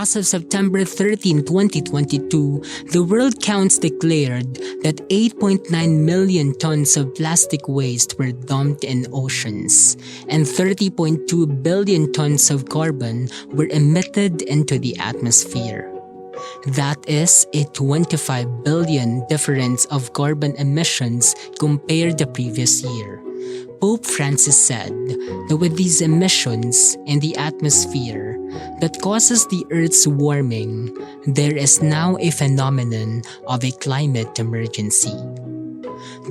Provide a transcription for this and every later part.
As of September 13, 2022, the World Counts declared that 8.9 million tons of plastic waste were dumped in oceans, and 30.2 billion tons of carbon were emitted into the atmosphere. That is a 25 billion difference of carbon emissions compared to the previous year. Pope Francis said that with these emissions in the atmosphere that causes the Earth's warming, there is now a phenomenon of a climate emergency.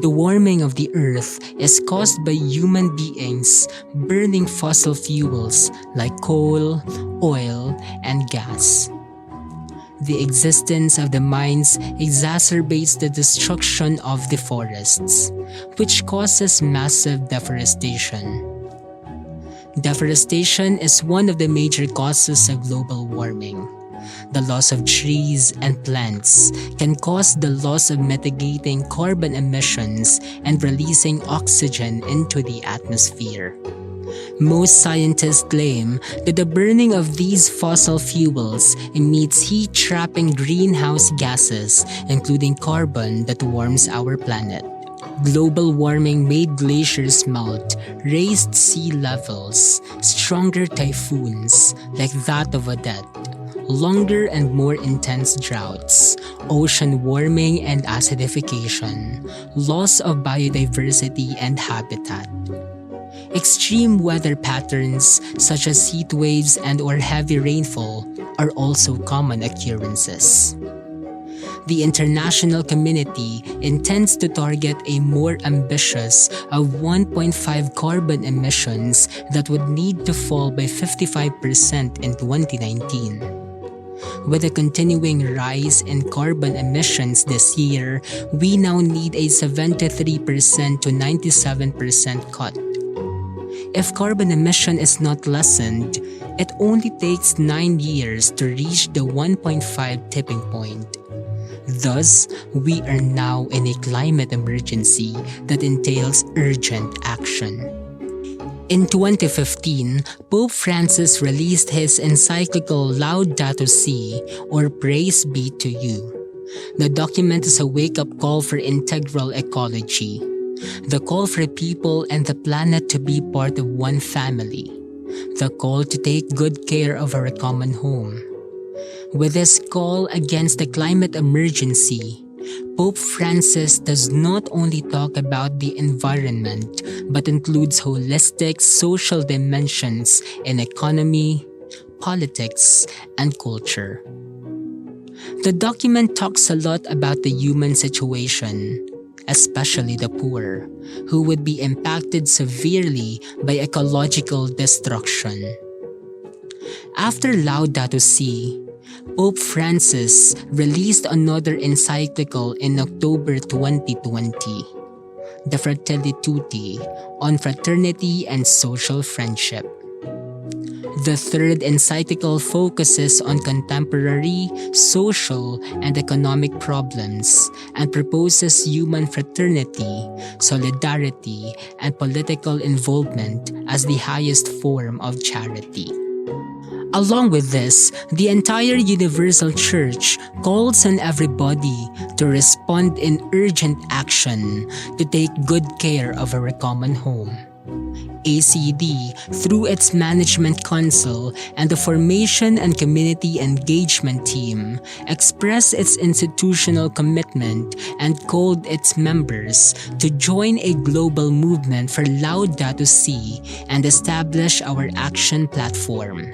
The warming of the Earth is caused by human beings burning fossil fuels like coal, oil, and gas. The existence of the mines exacerbates the destruction of the forests, which causes massive deforestation. Deforestation is one of the major causes of global warming. The loss of trees and plants can cause the loss of mitigating carbon emissions and releasing oxygen into the atmosphere. Most scientists claim that the burning of these fossil fuels emits heat-trapping greenhouse gases, including carbon that warms our planet. Global warming made glaciers melt, raised sea levels, stronger typhoons like that of Odette, longer and more intense droughts, ocean warming and acidification, loss of biodiversity and habitat. Extreme weather patterns such as heat waves and/or heavy rainfall are also common occurrences. The international community intends to target a more ambitious of 1.5 carbon emissions that would need to fall by 55% in 2019. With a continuing rise in carbon emissions this year, we now need a 73% to 97% cut. If carbon emission is not lessened, it only takes 9 years to reach the 1.5 tipping point. Thus, we are now in a climate emergency that entails urgent action. In 2015, Pope Francis released his encyclical Laudato Si, or Praise Be to You. The document is a wake-up call for integral ecology. The call for people and the planet to be part of one family. The call to take good care of our common home. With this call against the climate emergency, Pope Francis does not only talk about the environment but includes holistic social dimensions in economy, politics, and culture. The document talks a lot about the human situation, especially the poor, who would be impacted severely by ecological destruction. After Laudato Si, Pope Francis released another encyclical in October 2020, the Fratelli Tutti, on fraternity and social friendship. The third encyclical focuses on contemporary, social, and economic problems and proposes human fraternity, solidarity, and political involvement as the highest form of charity. Along with this, the entire Universal Church calls on everybody to respond in urgent action to take good care of our common home. ACD, through its Management Council and the Formation and Community Engagement Team, expressed its institutional commitment and called its members to join a global movement for Laudato Si and establish our action platform.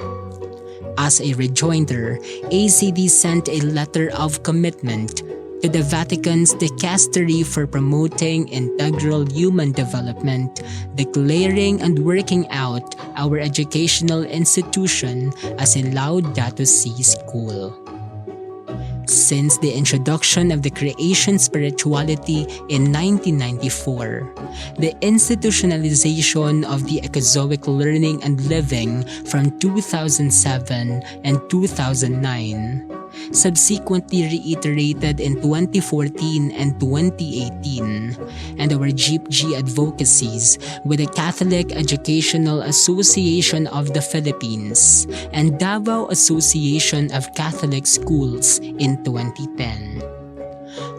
As a rejoinder, ACD sent a letter of commitment to the Vatican's Dicastery for Promoting Integral Human Development, declaring and working out our educational institution as a Laudato Si school. Since the introduction of the creation spirituality in 1994, the institutionalization of the ecozoic learning and living from 2007 and 2009, subsequently reiterated in 2014 and 2018, and our GPG advocacies with the Catholic Educational Association of the Philippines and Davao Association of Catholic Schools in 2010.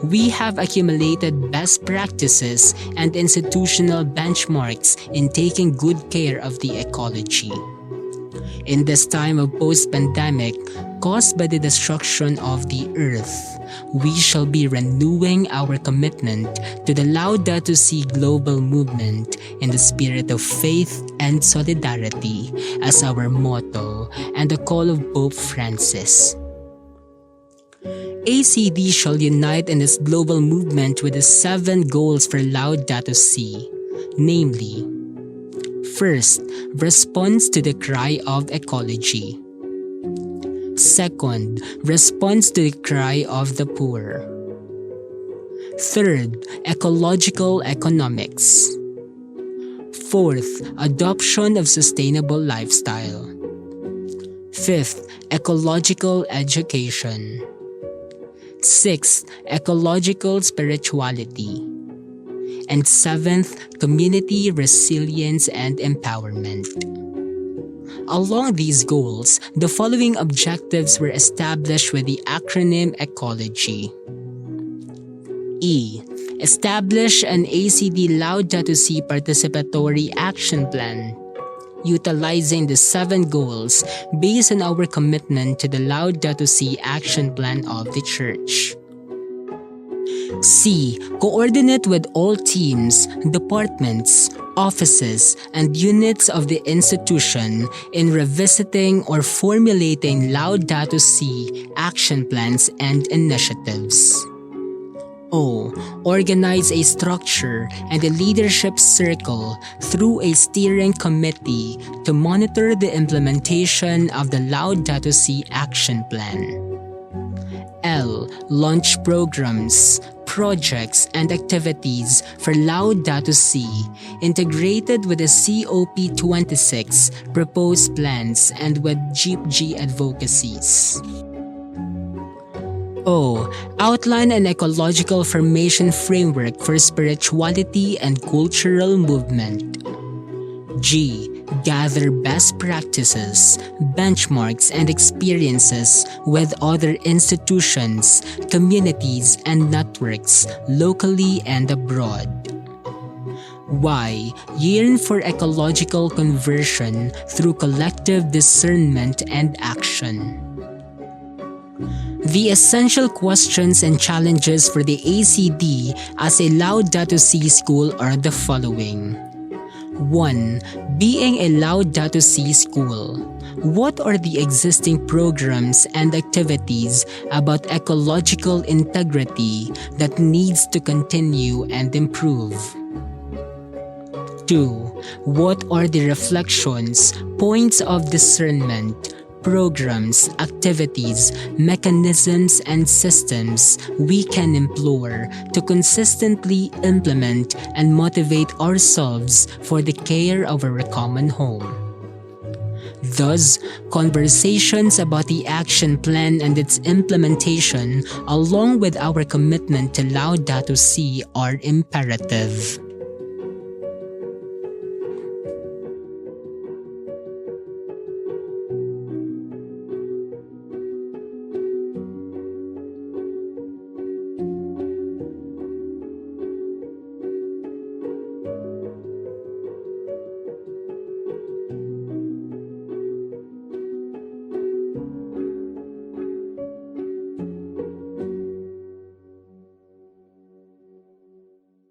We have accumulated best practices and institutional benchmarks in taking good care of the ecology. In this time of post-pandemic, caused by the destruction of the earth, we shall be renewing our commitment to the Laudato Si global movement in the spirit of faith and solidarity as our motto and the call of Pope Francis. ACD shall unite in this global movement with the 7 goals for Laudato Si, namely: first, response to the cry of ecology. Second, response to the cry of the poor. Third, ecological economics. Fourth, adoption of sustainable lifestyle. Fifth, ecological education. Sixth, ecological spirituality. And seventh, community resilience and empowerment. Along these goals, the following objectives were established with the acronym ECOLOGY. E. Establish an ACD Laudato Si participatory action plan, utilizing the 7 goals based on our commitment to the Laudato Si action plan of the Church. C. Coordinate with all teams, departments, offices, and units of the institution in revisiting or formulating Laudato Si action plans and initiatives. O. Organize a structure and a leadership circle through a steering committee to monitor the implementation of the Laudato Si action plan. L. Launch programs, projects, and activities for Laudato Si, integrated with the COP26 proposed plans and with GPG advocacies. O. Outline an ecological formation framework for spirituality and cultural movement. G. Gather best practices, benchmarks, and experiences with other institutions, communities, and networks locally and abroad. Y. Yearn for ecological conversion through collective discernment and action. The essential questions and challenges for the ACD as a Laudato Si school are the following. 1. Being a Laudato Si school, what are the existing programs and activities about ecological integrity that needs to continue and improve? 2. What are the reflections, points of discernment, programs, activities, mechanisms, and systems we can employ to consistently implement and motivate ourselves for the care of our common home? Thus, conversations about the action plan and its implementation, along with our commitment to Laudato Si, are imperative.